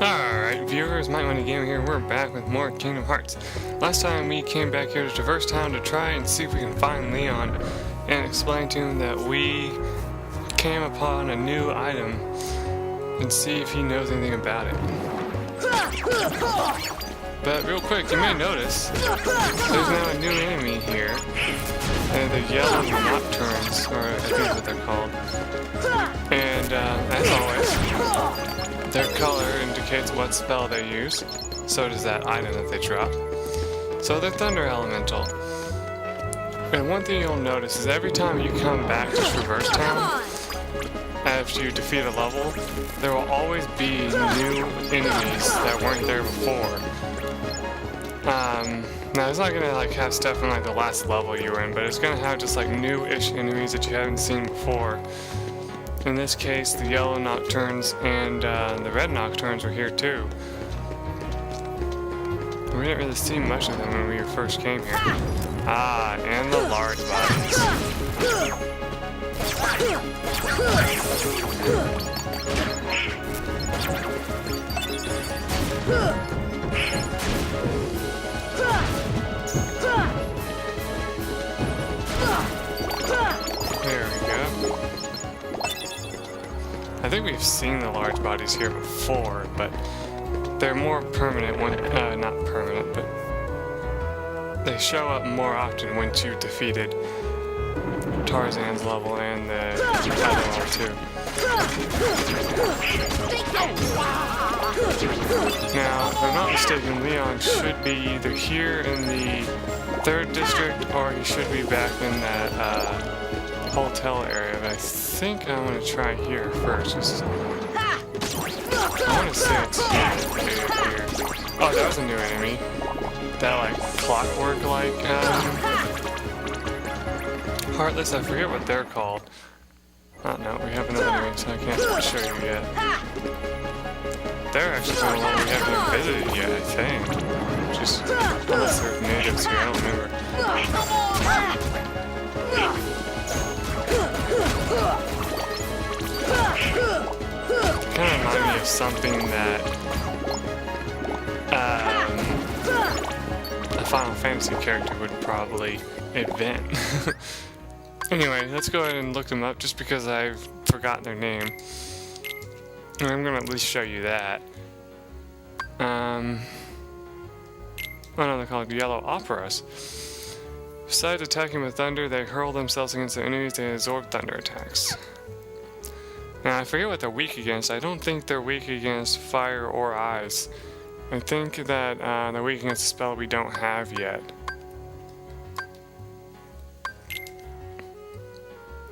Alright, viewers, MikeMoneyGMR here. We're back with more Kingdom Hearts. Last time we came back here to Traverse Town to try and see if we can find Leon and explain to him that we came upon a new item and see if he knows anything about it. But real quick, you may notice there's now a new enemy here. And the yellow nocturnes, or I think that's what they're called. And as always, their color indicates what spell they use. So does that item that they drop. So they're Thunder Elemental. And one thing you'll notice is every time you come back to Traverse Town, after you defeat a level, there will always be new enemies that weren't there before. Now it's not gonna like have stuff from like the last level you were in, but it's gonna have just like new-ish enemies that you haven't seen before. In this case, the yellow nocturnes and the red nocturnes were here too. We didn't really see much of them when we first came here. Ah, and the large bodies. There we go. I think we've seen the large bodies here before, but they're more permanent when, not permanent, but they show up more often once you've defeated Tarzan's level and the other one too. Now, if I'm not mistaken, Leon should be either here in the 3rd district or he should be back in that hotel area, but I think I want to try here first. I want to say it's here. Oh, that was a new enemy. That like clockwork like Heartless, I forget what they're called. Oh no, we have another enemy, so I can't show you yet. They're actually the one we haven't even visited yet, I think. Just unless they're natives here, I don't remember. Kind of remind me of something that a Final Fantasy character would probably invent. Anyway, let's go ahead and look them up just because I've forgotten their name. And I'm going to at least show you that. Oh no, they're called Yellow Operas. Besides attacking with thunder, they hurl themselves against the enemies, they absorb thunder attacks. Now, I forget what they're weak against. I don't think they're weak against fire or ice. I think that they're weak against a spell we don't have yet.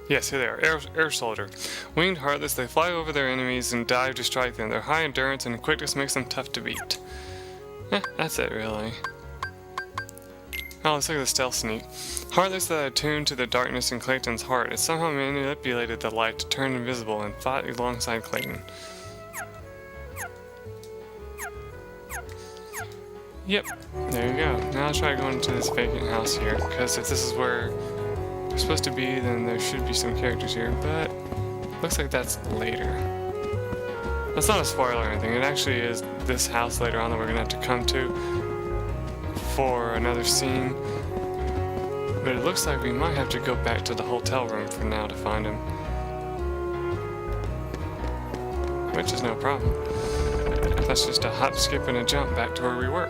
Yes, here they are. Air Soldier. Winged Heartless, they fly over their enemies and dive to strike them. Their high endurance and quickness makes them tough to beat. That's it, really. Oh, let's look at the Stealth Sneak. Heartless that attuned to the darkness in Clayton's heart. It somehow manipulated the light to turn invisible and fought alongside Clayton. Yep, there you go. Now I'll try going into this vacant house here, because if this is where they're supposed to be, then there should be some characters here, but looks like that's later. That's not a spoiler or anything. It actually is this house later on that we're going to have to come to for another scene. But it looks like we might have to go back to the hotel room for now to find him. Which is no problem. That's just a hop, skip, and a jump back to where we were.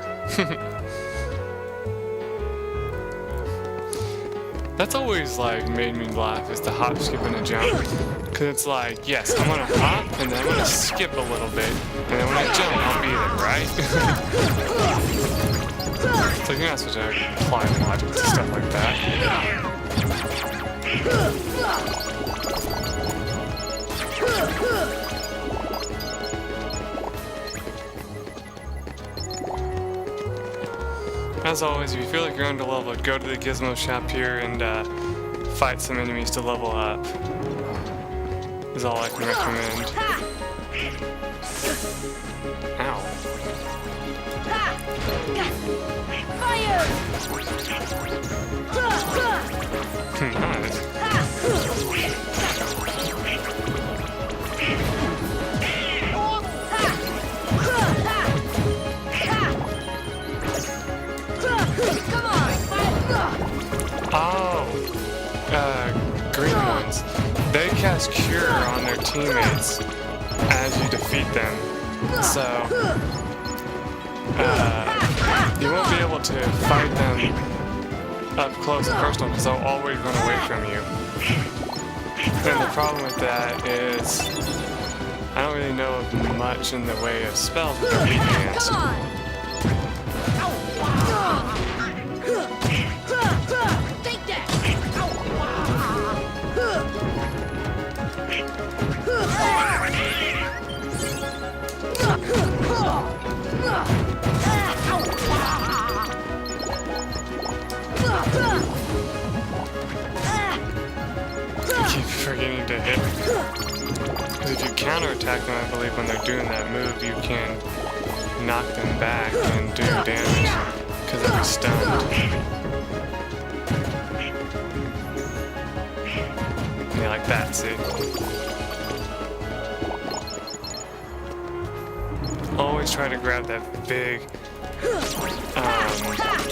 That's always like made me laugh, is the hop, skip, and a jump. Cause it's like, yes, I'm gonna hop, and then I'm gonna skip a little bit, and then when I jump, I'll be there, right? It's like you're not supposed to apply logic to stuff like that. As always, if you feel like you're underleveled, go to the Gizmo shop here and fight some enemies to level up. Is all I can recommend. Ow. Nice. cast Cure on their teammates as you defeat them. So, you won't be able to fight them up close and personal because they'll always run away from you. And the problem with that is I don't really know of much in the way of spells with their weak hands. I keep forgetting to hit. Because if you counterattack them, I believe when they're doing that move, you can knock them back and do damage because they'll be stunned. Yeah, like that, see? Always try to grab that big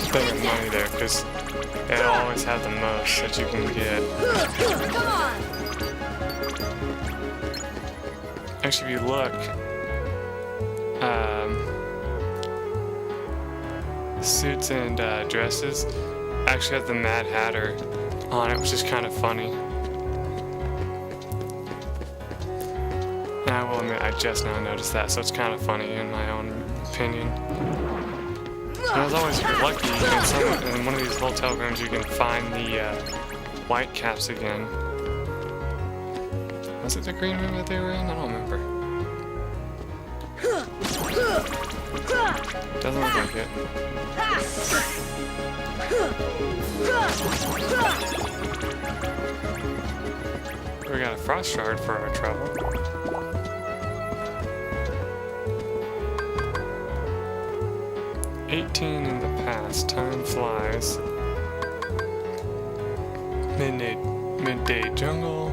thing of money there, because it'll always have the most that you can get. Actually, if you look, suits and dresses actually have the Mad Hatter on it, which is kind of funny. And I will admit, I just now noticed that, so it's kind of funny in my own opinion. And as always, if you're lucky, in one of these hotel rooms, you can find the white caps again. Was it the green room that they were in? I don't remember. Doesn't look like it. We got a frost shard for our trouble. "18 in the past, time flies. Midday jungle,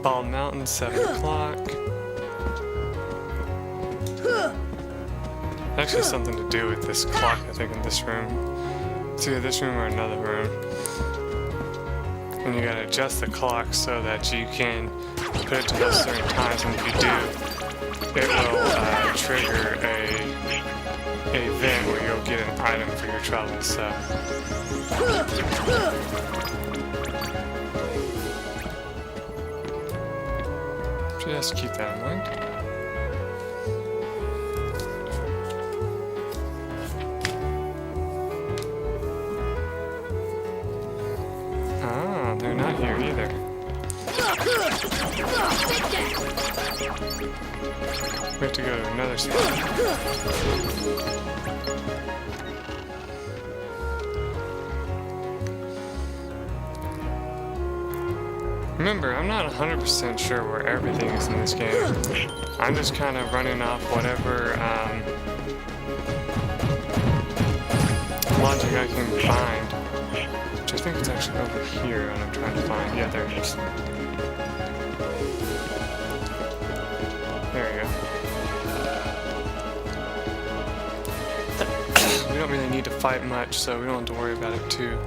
Bald Mountain, 7 o'clock. Actually, something to do with this clock, I think, in this room. It's either this room or another room. And you gotta adjust the clock so that you can put it to those certain times, and if you do, it will trigger a event where you'll get an item for your trouble, so. Just keep that in mind. Ah, they're not here either. We have to go to another spot. Remember, I'm not 100% sure where everything is in this game. I'm just kind of running off whatever logic I can find. Which I think it's actually over here and I'm trying to find. Yeah, there it is. There you go. We don't really need to fight much, so we don't have to worry about it too.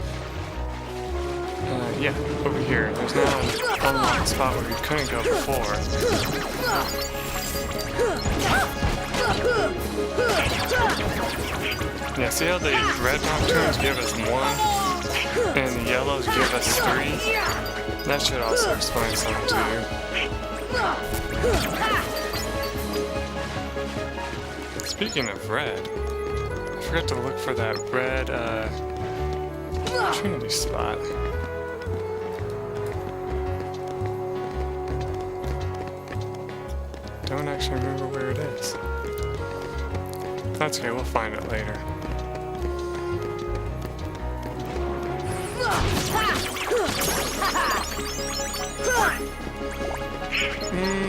Yeah, over here. There's now an unlocked spot where we couldn't go before. Yeah, see how the red nocturnes give us 1, and the yellows give us 3? That should also explain something to you. Speaking of red, I forgot to look for that red, Trinity spot. Don't actually remember where it is. That's okay, we'll find it later.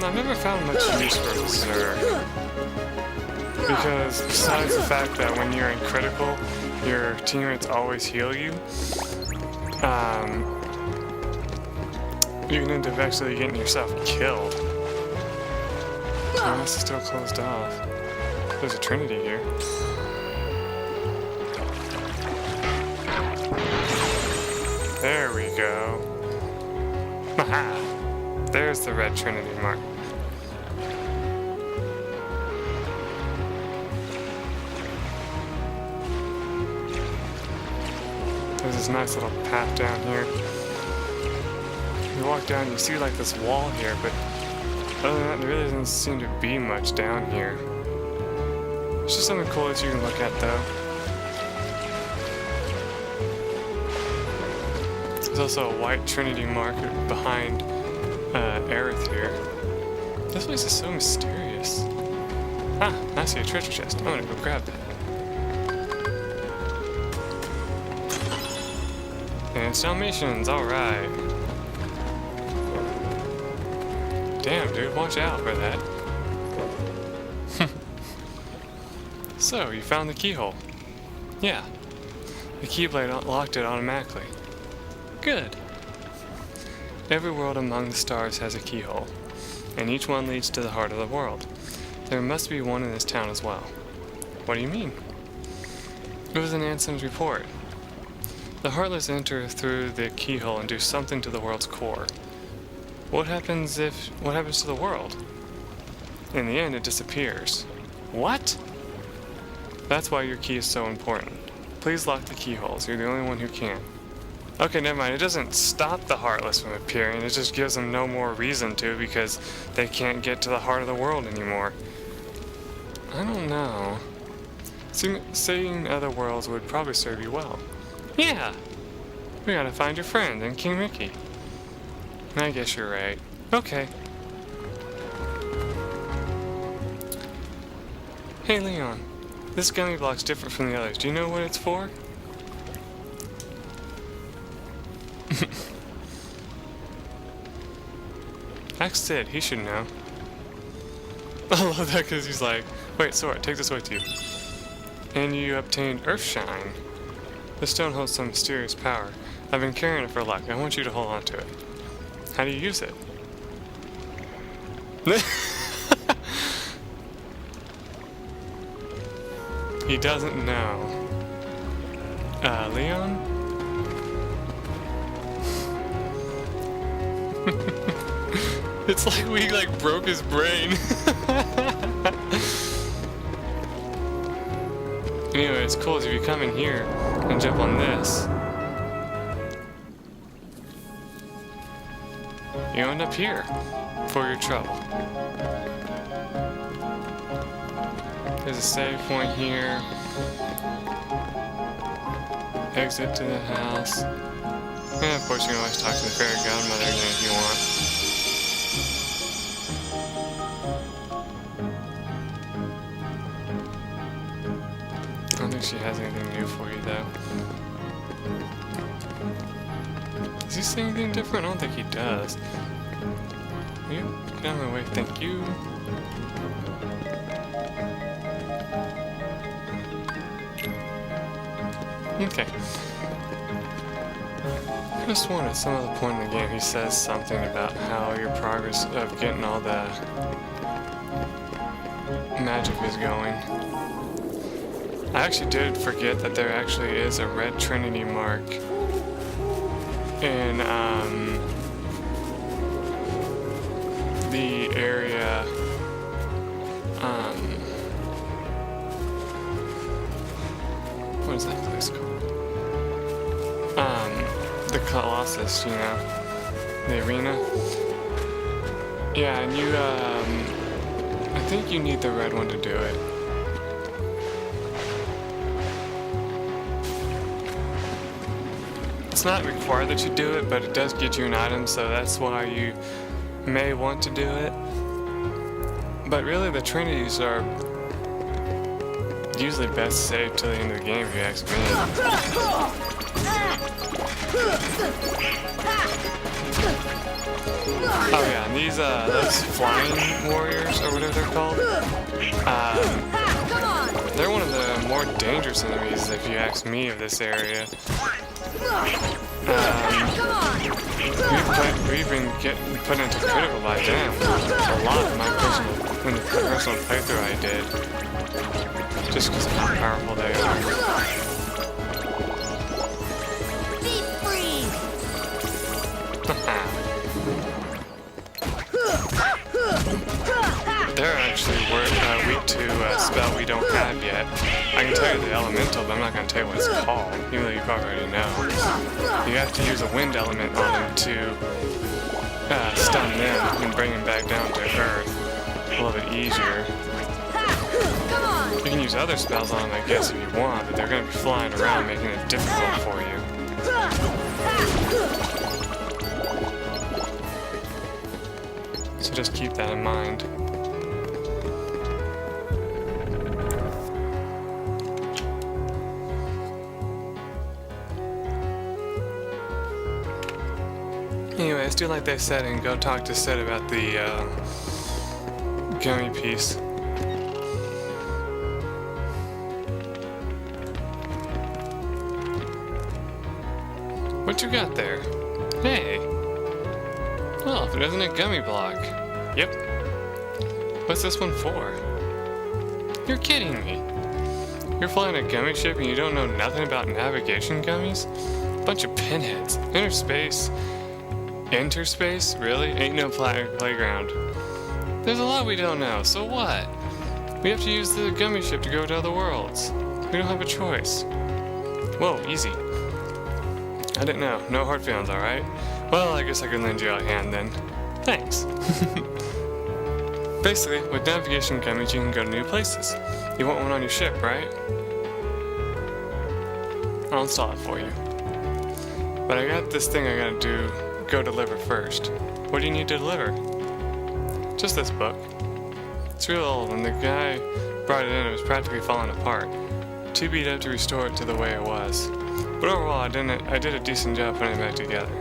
I've never found much use for Berserk. Because besides the fact that when you're in critical, your teammates always heal you, you can end up actually getting yourself killed. Oh, this is still closed off. There's a Trinity here. There we go. Haha! There's the red Trinity mark. There's this nice little path down here. You walk down, you see like this wall here, but other than that, there really doesn't seem to be much down here. It's just something cool that you can look at, though. There's also a white Trinity mark behind Aerith here. This place is so mysterious. Ah, I see a treasure chest. I'm gonna go grab that. And it's Dalmatians, alright. Damn, dude, watch out for that. So, you found the keyhole. Yeah. The keyblade locked it automatically. Good. Every world among the stars has a keyhole, and each one leads to the heart of the world. There must be one in this town as well. What do you mean? It was in Ansom's report. The Heartless enter through the keyhole and do something to the world's core. What happens to the world? In the end, it disappears. What? That's why your key is so important. Please lock the keyholes. You're the only one who can. Okay, never mind. It doesn't stop the Heartless from appearing. It just gives them no more reason to because they can't get to the heart of the world anymore. I don't know. Seeing other worlds would probably serve you well. Yeah! We gotta find your friend and King Mickey. I guess you're right. Okay. Hey, Leon. This gummy block's different from the others. Do you know what it's for? Ask Sid. He should know. I love that because he's like, wait, Sora, take this with you. And you obtained Earthshine. This stone holds some mysterious power. I've been carrying it for luck. I want you to hold on to it. How do you use it? He doesn't know. Leon? It's like we broke his brain. Anyway, it's cool if you come in here and jump on this. You end up here for your trouble. There's a save point here. Exit to the house. And of course you can always talk to the fairy godmother again if you want. I don't think she has anything new for you though. Does he say anything different? I don't think he does. Yep, get out of my way, thank you. Okay. I just wanted at some other point in the game he says something about how your progress of getting all the magic is going. I actually did forget that there actually is a red Trinity mark in the area what is that place called? The Colossus, you know, the arena. Yeah, and you I think you need the red one to do it. It's not required that you do it, but it does get you an item, so that's why you may want to do it. But really, the Trinities are usually best saved till the end of the game, if you ask me. Oh yeah, and these those flying warriors, or whatever they're called, they're one of the more dangerous enemies, if you ask me, of this area. We've been getting put into critical by them a lot in the personal playthrough I did, just because of how powerful they are. they're actually weak to a spell we don't have yet. I can tell you the elemental, but I'm not going to tell you what it's called, even though you probably already know. You have to use a wind element on them to stun them and bring them back down to earth a little bit easier. You can use other spells on them, I guess, if you want, but they're going to be flying around, making it difficult for you. So just keep that in mind. Anyways, do like they said and go talk to Sid about the gummy piece. What you got there? Hey! Oh, there's a gummy block. Yep. What's this one for? You're kidding me. You're flying a gummy ship and you don't know nothing about navigation gummies? Bunch of pinheads. Interspace? Really? Ain't no playground. There's a lot we don't know, so what? We have to use the gummy ship to go to other worlds. We don't have a choice. Whoa, easy. I didn't know. No hard feelings, alright? Well, I guess I can lend you a hand then. Thanks. Basically, with navigation gummies, you can go to new places. You want one on your ship, right? I'll install it for you. But I got this thing I gotta go deliver first. What do you need to deliver? Just this book. It's real old, and the guy brought it in, it was practically falling apart. Too beat up to restore it to the way it was. But overall, I did a decent job putting it back together.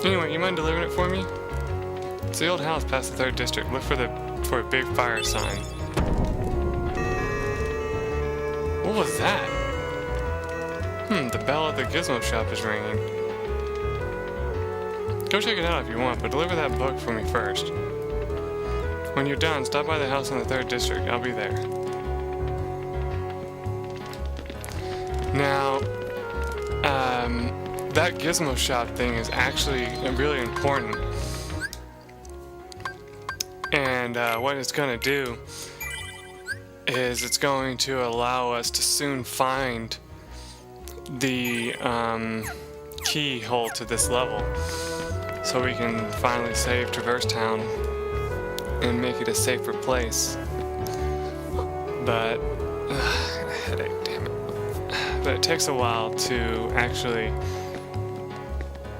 Anyway, you mind delivering it for me? It's the old house past the 3rd district. Look for a big fire sign. What was that? The bell at the gizmo shop is ringing. Go check it out if you want, but deliver that book for me first. When you're done, stop by the house in the 3rd district. I'll be there. Now, that gizmo shop thing is actually really important. And what it's going to do is it's going to allow us to soon find the keyhole to this level. So we can finally save Traverse Town and make it a safer place. But, headache, damn it. But it takes a while to actually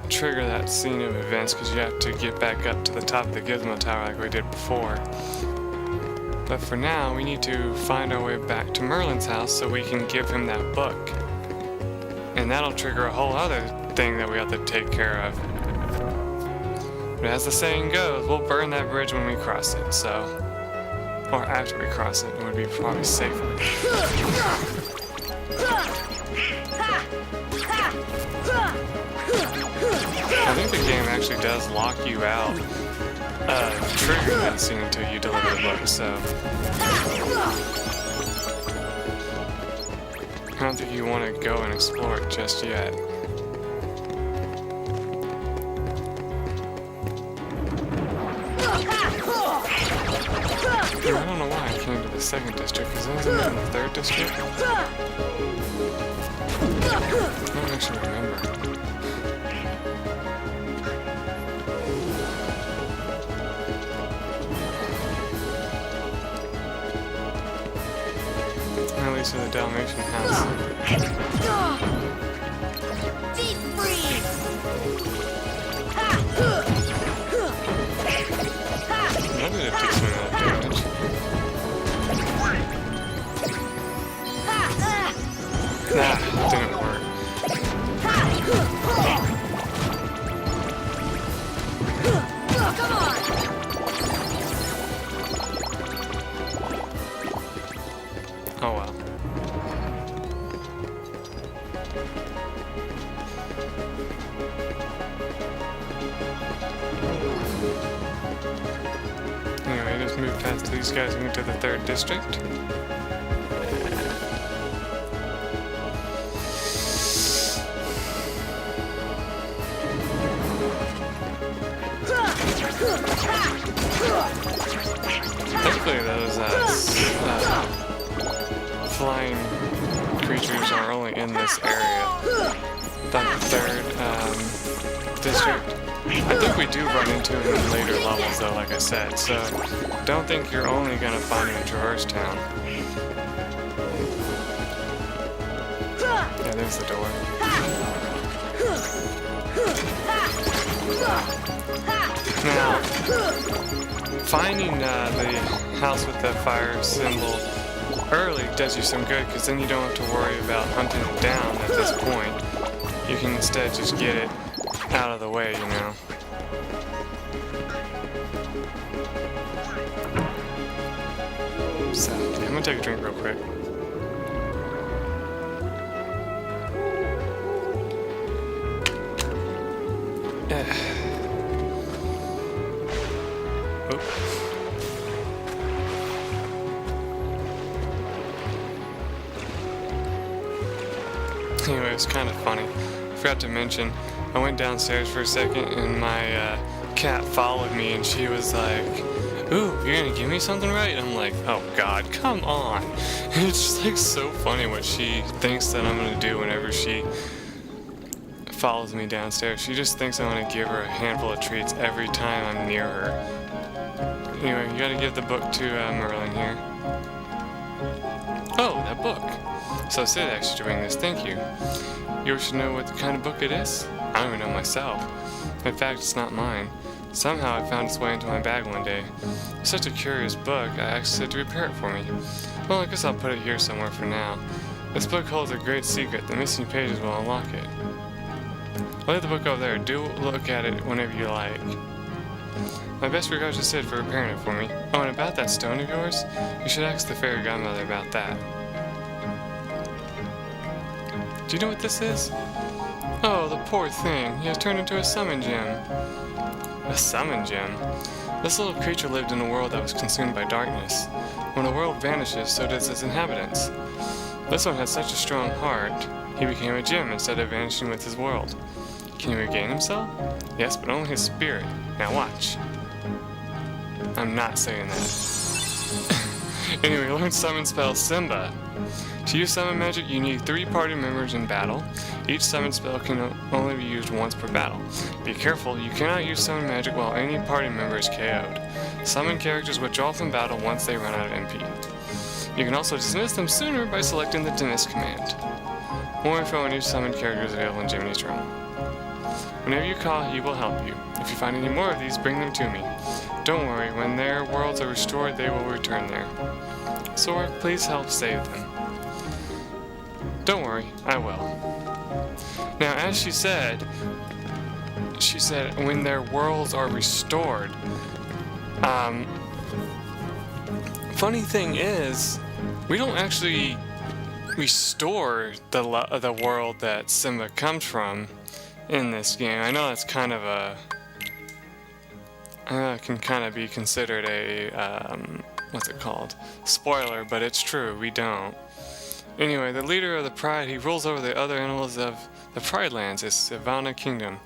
trigger that scene of events because you have to get back up to the top of the Gizmo Tower like we did before. But for now, we need to find our way back to Merlin's house so we can give him that book. And that'll trigger a whole other thing that we have to take care of. But as the saying goes, we'll burn that bridge when we cross it, so... Or after we cross it, it would be probably safer. I think the game actually does lock you out of triggering that scene until you deliver the book, so... I don't think you want to go and explore it just yet. I don't know why I came to the 2nd district, because wasn't it in the 3rd district? I don't actually remember. At least in the Dalmatian house. Deep freeze! That did a decent amount of damage. Nah, didn't work. Come on! Oh well. Anyway, just move past these guys and get to the 3rd district. flying creatures are only in this area. The third district. I think we do run into them in later levels though, like I said, so don't think you're only gonna find them in Traverse Town. Yeah, there's the door. Now, finding the house with the fire symbol early does you some good, because then you don't have to worry about hunting it down at this point. You can instead just get it out of the way, you know. So, I'm gonna take a drink real quick. Anyway, it's kind of funny. I forgot to mention, I went downstairs for a second and my cat followed me and she was like, "Ooh, you're gonna give me something, right?" And I'm like, "Oh God, come on." And it's just like so funny what she thinks that I'm gonna do whenever she follows me downstairs. She just thinks I'm gonna give her a handful of treats every time I'm near her. Anyway, you gotta give the book to Merlin here. Oh, that book. So Sid asked you to bring this, thank you. You wish to know what kind of book it is? I don't even know myself. In fact, it's not mine. Somehow it found its way into my bag one day. It's such a curious book, I asked Sid to prepare it for me. Well, I guess I'll put it here somewhere for now. This book holds a great secret. The missing pages will unlock it. I'll leave the book over there. Do look at it whenever you like. My best regards to Sid for preparing it for me. Oh, and about that stone of yours, you should ask the fairy godmother about that. Do you know what this is? Oh, the poor thing. He has turned into a summon gem. A summon gem? This little creature lived in a world that was consumed by darkness. When a world vanishes, so does its inhabitants. This one had such a strong heart, he became a gem instead of vanishing with his world. Can he regain himself? Yes, but only his spirit. Now watch. I'm not saying that. Anyway, learn summon spell Simba. To use summon magic, you need 3 party members in battle. Each summon spell can only be used once per battle. Be careful, you cannot use summon magic while any party member is KO'd. Summon characters withdraw from battle once they run out of MP. You can also dismiss them sooner by selecting the dismiss command. More info on each summoned character is available in Jiminy's Realm. Whenever you call, he will help you. If you find any more of these, bring them to me. Don't worry, when their worlds are restored, they will return there. Sora, please help save them. Don't worry, I will. Now, as she said, when their worlds are restored. Funny thing is, we don't actually restore the world that Simba comes from in this game. I know that's kind of a... can kind of be considered a, what's it called? Spoiler, but it's true, we don't. Anyway, the leader of the Pride, he rules over the other animals of the Pride Lands, his Savannah Kingdom.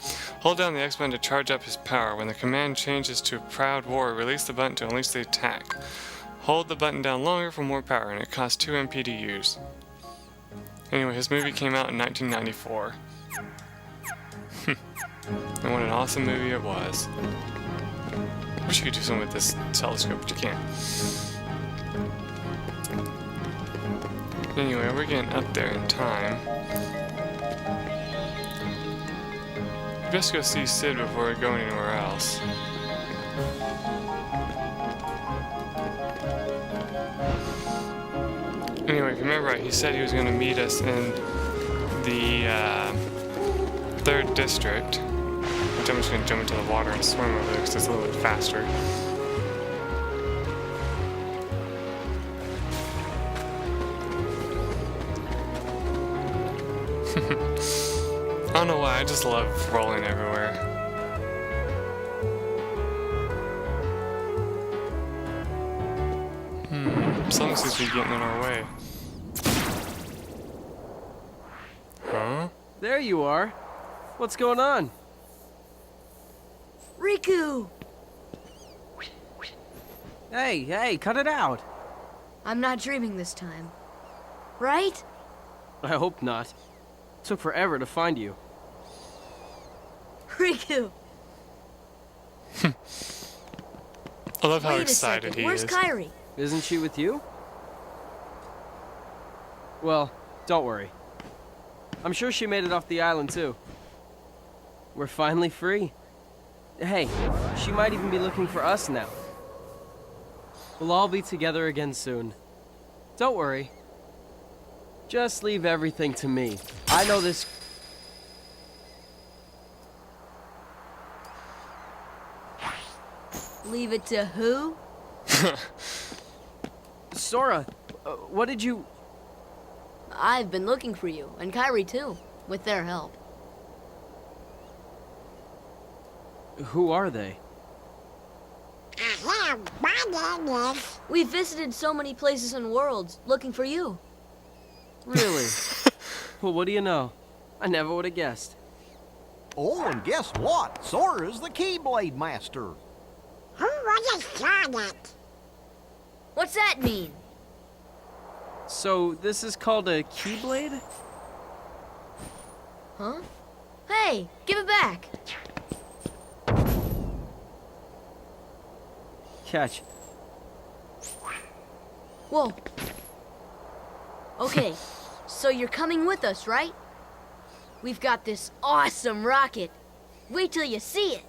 Hold down the X button to charge up his power. When the command changes to Proud Warrior, release the button to unleash the attack. Hold the button down longer for more power, and it costs 2 MP to use. Anyway, his movie came out in 1994. And what an awesome movie it was. Wish you could do something with this telescope, but you can't. Anyway, we're getting up there in time. Best go see Sid before we go anywhere else. Anyway, if you remember right, he said he was going to meet us in the 3rd district. Which I'm just going to jump into the water and swim over there because it's a little bit faster. I don't know why, I just love rolling everywhere. Something seems to be getting in our way. Huh? There you are. What's going on? Riku! Hey, cut it out. I'm not dreaming this time. right? I hope not. Took forever to find you. Riku, I love how wait a excited second. he Where's is. Kairi? Isn't she with you? Well, don't worry. I'm sure she made it off the island too. We're finally free. Hey, she might even be looking for us now. We'll all be together again soon. Don't worry. Just leave everything to me. I know this. Leave it to who? Sora, what did you... I've been looking for you, and Kairi too, with their help. Who are they? We visited so many places and worlds looking for you. Really? Well, what do you know? I never would have guessed. Oh, and guess what? Sora's the Keyblade Master. Who was a Sonic? What's that mean? So, this is called a Keyblade? Huh? Hey, give it back. Catch. Whoa. Okay, so you're coming with us, right? We've got this awesome rocket. Wait till you see it.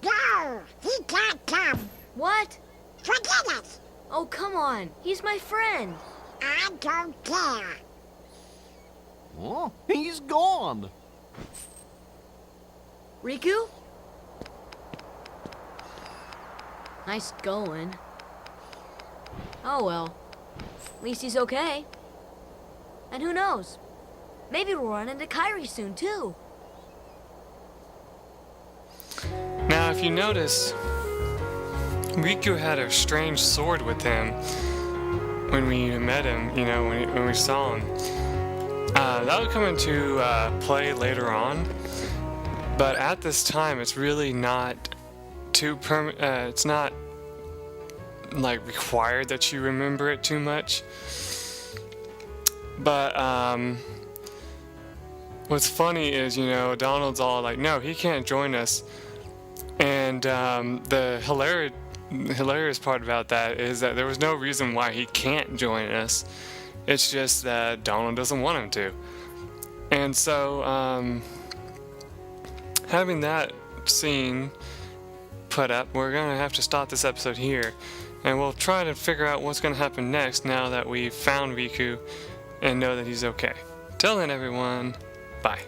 No, he can't come. What? Forget it. Oh, come on. He's my friend. I don't care. Oh, he's gone. Riku? Nice going. Oh well. At least he's okay. And who knows? Maybe we'll run into Kairi soon too. Now, if you notice, Riku had a strange sword with him when we met him, you know, when we saw him. That would come into play later on, but at this time, it's really not it's not like required that you remember it too much. But what's funny is, you know, Donald's all like, no, he can't join us. And the hilarious part about that is that there was no reason why he can't join us. It's just that Donald doesn't want him to. And so, having that scene put up, we're going to have to stop this episode here. And we'll try to figure out what's going to happen next now that we've found Riku and know that he's okay. Till then, everyone, bye.